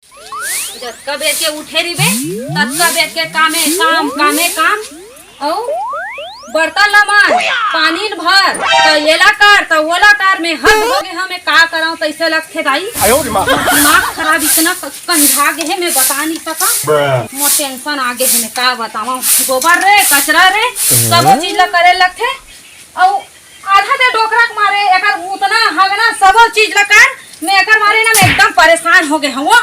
जतका बेर के उठे रिबे ततका बेर के कामे काम औ बर्तन लमान पानी भर तो येला कर तो वोला कर में हद हो गए हमें का कराऊं तैसे लगथे दाई दिमाग खराब इतना कंधा गे है मैं बता नहीं सका मोर टेंशन आगे है मैं का बताऊं गोबर रे कचरा रे सब चीज ला करे लगथे औ आधा दे डोकरा के मारे एकर उतना हगना सब चीज ला कर मैं एकर मारे ना मैं एकदम परेशान हो गए हूं।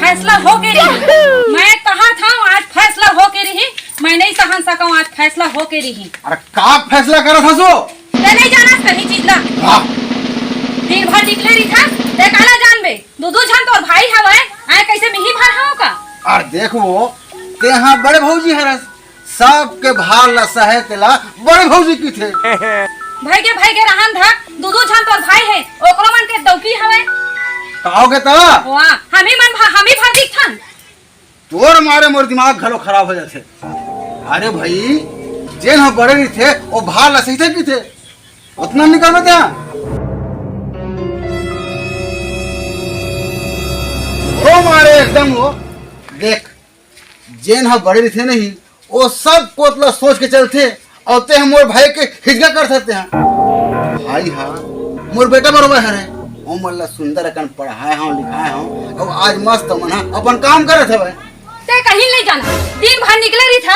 फैसला हो के रही मैं कहा था आज फैसला हो के रही मैं नहीं सहन सका आज फैसला हो के रही। अरे का फैसला करा था सो ते नहीं जाना कहीं चीज ला दिन भर निकले रही था ते काला जानबे दो जन तोर भाई हवे आए कैसे मिही भर हाओ का। और देखो ते यहाँ बड़े भौजी है सबके भार ला सहे तेला बड़े भौजी की थे भाई के रहन था दो जन तोर भाई है ओकरो मन के दौकी हवे कहोगे तो वाह हमी भर दिख थन तोर मारे मोर दिमाग घलो खराब हो जाते। अरे भाई जेन हम बड़े नहीं थे वो भार ला सही थे की थे उतना निकाल बता वो मारे एकदम वो देख जेन हम बड़े नहीं थे नहीं वो सब कोतला सोच के चलते और ते हम मोर भाई के हिजगा कर सकते हैं भाई हाँ मोर बेटा बरोबर है उमरला सुंदर अकन पढ़ाए हम लिखाए हम और आज मस्त मन अपन काम करे थे भाई ते कहीं नहीं जाना दिन भर निकले रही था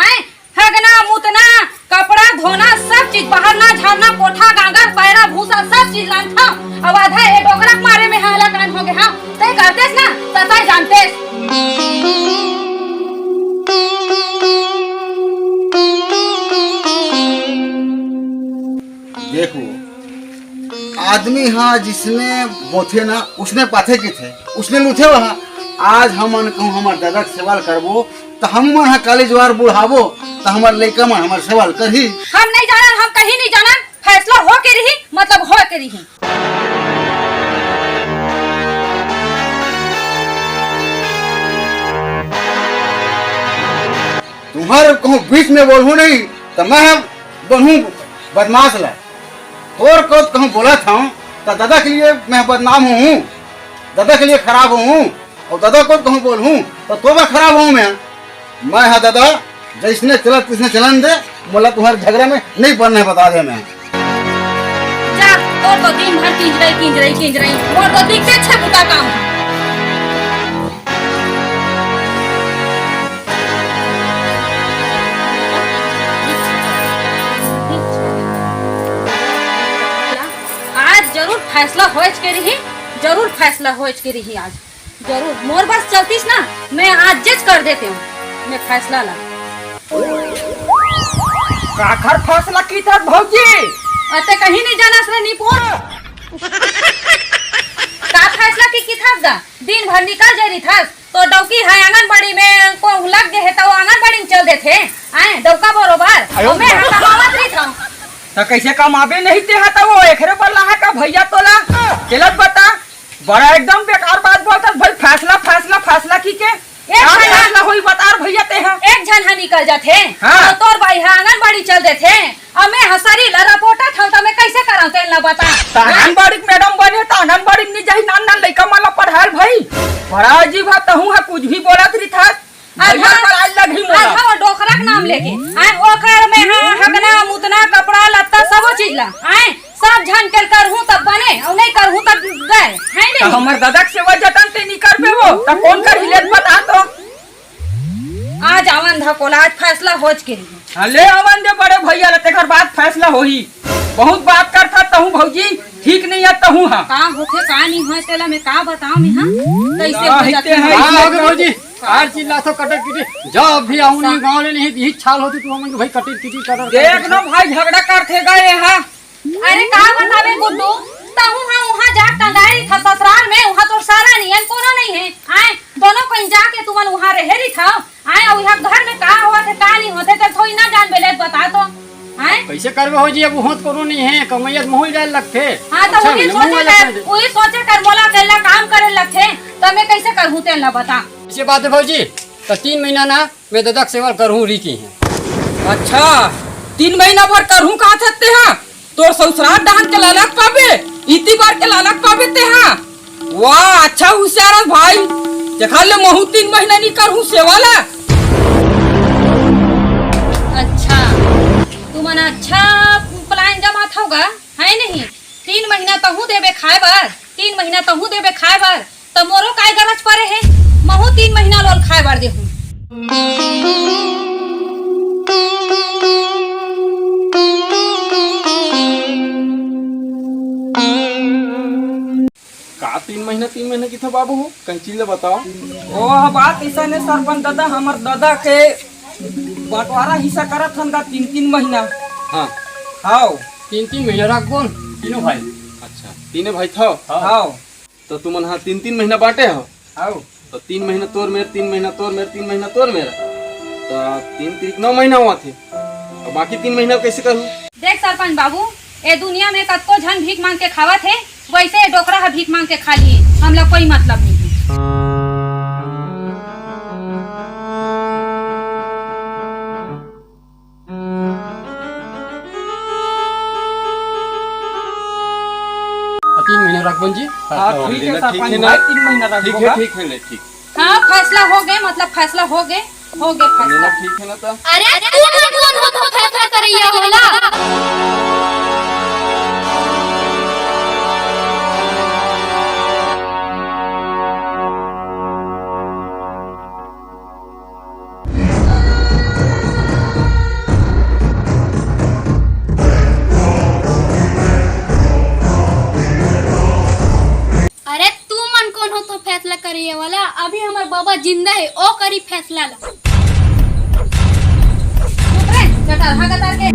आए हगना मुतना कपड़ा धोना सब चीज बाहर ना झाड़ना कोठा गांगर पैरा भूसा सब चीज लान था अब आधा ए डोकरा मारे में हाला कान हो गए हां ते करतेस ना तता जानतेस। देखो आदमी हाँ जिसने बोथे ना उसने पाथे के थे उसने लूथे वहाँ आज हमन कहूँ हमार दादा के सवाल करबो तो हम मन हाँ काली जवार बुढ़ाबो तो हमार लड़का मन हमार सवाल करही हम नहीं जाना हम कहीं नहीं जाना फैसला हो के रही मतलब हो के रही। तुम्हारे कहूँ बीच में बोलूँ नहीं तो मैं बनूँ बदमाश ला और को कहूँ बोला था तो दादा के लिए मैं बदनाम हूँ दादा के लिए खराब हूँ और दादा को कहूँ बोलूँ तो मैं खराब हूँ मैं हाँ दादा जिसने चला तिसने चलन दे बोला तुम्हारे झगड़े में नहीं पड़ना है बता दे मैं जा और तो दिन भर किंज रही और तो दिखते छे बुता काम जरूर फैसला होच के रही जरूर फैसला होच के रही आज जरूर मोर बस चलतीस ना मैं आज जज कर देती हूँ मैं फैसला ला काखर फैसला की था भौजी अते कहीं नहीं जाना सर निपुण का फैसला की था दा दिन भर निकल जा रही था तो डौकी है आंगनबाड़ी में को लग गए है तो आंगनबाड़ी में चल देते आए डौका बरोबर मैं हटावत रही था तो कैसे कमाबे नहीं ते हा तो वो एकरे पर लहा का भैया तोला चलत बता बड़ा एकदम बेकार बात बोलता भाई फैसला की के एक फैसला होई बता भैया ते हा एक जन हा निकल जाते हाँ। तो तोर भाई है आंगनबाड़ी चल देते अब मैं हसरी लरा पोटा था तो मैं कैसे कराऊं तेल ना बता आंगनबाड़ी मैडम बने तो आंगनबाड़ी में जाई नान लइका माला पढ़ाल भाई बड़ा अजीब है तहू है कुछ भी बोलत रही था डोकरा के नाम लेके आए ओकर में हगना मुतना कपड़ा लत्ता सब चीज ला आए सब झन के करहूं तब बने और नहीं करहूं तब गए है नहीं हमर दादा के सेवा जतन ते नहीं करबे वो त कौन कर हिलेत बता तो आज आवन धकोला आज फैसला होच के रही ले आवन दे बड़े भैया ले तेकर बाद फैसला होही बहुत बात करता तहू भौजी ठीक नहीं है तहू हां का होखे का नहीं होए तेला मैं का बताऊं मैं हां कैसे हो जाते हैं भौजी कार चिल्ला तो कटक किटी जब भी आऊं नहीं गांव ले नहीं ही छाल होती तू हमन भाई कटक किटी कर देख ना भाई झगड़ा करथे गए हां अरे का बतावे गुड्डू तहू हां वहां जा टंगाई था ससुराल में वहां तो सारा नियन कोनो नहीं है आए दोनों कहीं जाके तुमन वहां रह रही था आए और यहां घर में का हुआ थे का नहीं होते तो थोड़ी ना जान बेले बता तो आए कैसे करबे हो जी अब होत करो नहीं है कमैयत मोह जाए लगथे हां तो वही सोचे कर मोला केला काम करे लगथे तो मैं कैसे करहूं तेल ना बता इसे बात है भौजी तो 3 महीना ना मैं दादा सेवा करहूं री की है अच्छा 3 महीना भर करहूं कहा सकते हैं तोर ससुराल डांट के लालक पाबे इती बार के लालक पाबे ते हाँ वाह अच्छा होशियार है भाई देखा ले महू 3 महीना नहीं करहूं सेवाला अच्छा तुमन अच्छा प्लान जमा होगा है नहीं 3 महीना तहू देबे खाए बर 3 महीना तहू देबे खाए बर तो मोरो काय गरज पड़े है महू 3 महीना लोल खाए बर देहू का 3 महीना की था बाबू हो कहीं चीज बताओ। ओ बात ऐसा ने सरपंच दादा हमर दादा के बंटवारा हिस्सा करत हन का 3 महीना हाँ हाओ 3 महीना रख बोल तीनों भाई। अच्छा तीनों भाई था हाओ तो तुम हाँ 3 महीना बांटे हो हाओ तो 3 महीना तोर मेरे 3 महीना तोर मेरे 3 महीना तोर मेरा तो 3 3 9 महीना हुआ थे और बाकी 3 महीना कैसे करूँ। देख सरपंच बाबू ए दुनिया में कतको झन भीख मांग के खावत है वैसे डोकरा है भीख मांग के खा लिए हम लोग कोई मतलब नहीं है। तीन महीने रख बोल जी। हाँ ठीक है लेना, ठीक सरपंच है भाई ना? 3 महीना रख ठीक है ठीक है ले ठीक हाँ फैसला हो गए मतलब फैसला हो गए फैसला। लेना ठीक है ना तो अरे तू मन कौन हो तो फैसला करैया होला अरे तू मन कौन हो तो फैसला करैया वाला अभी हमार बाबा जिंदा है ओ करी फैसला ला चुप रे चटा भागा तार के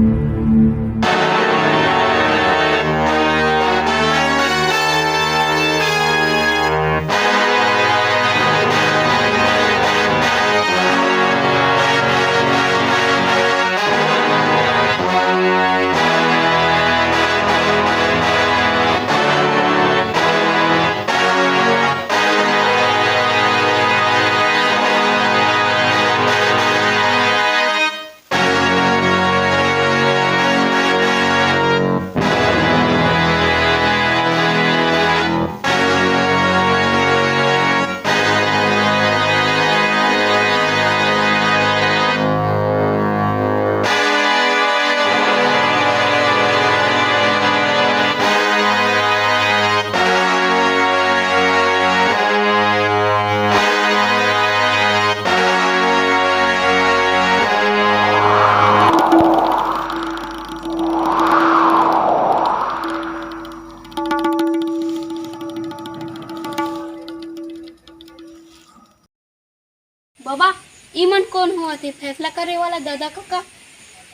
बाबा इमन कौन हुआ थे फैसला करे वाला दादा का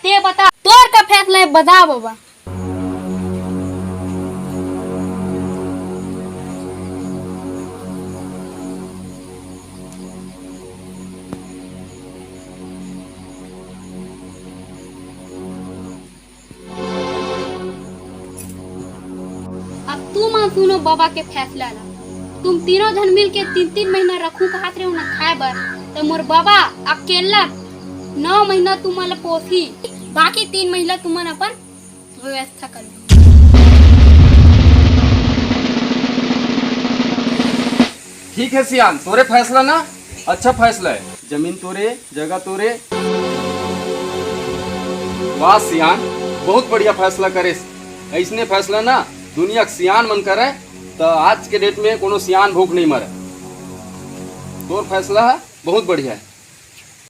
ते बता तोर का फैसला है बता बाबा अब तू मान सुनो बाबा के फैसला ला तुम तीनों जन मिल के 3 महीना रखू का हाथ रे ना खाए बर तो मोर बाबा अकेला 9 महीना तुम्हारा पोसी बाकी 3 महीना तुम्हारा अपन व्यवस्था कर ठीक है सियान तोरे फैसला ना अच्छा फैसला है जमीन तोरे जगह तोरे वाह सियान बहुत बढ़िया फैसला करे ऐसने फैसला ना दुनिया के सियान मन करे तो आज के डेट में कोनो सियान भूख नहीं मरे तोर फैसला है बहुत बढ़िया है।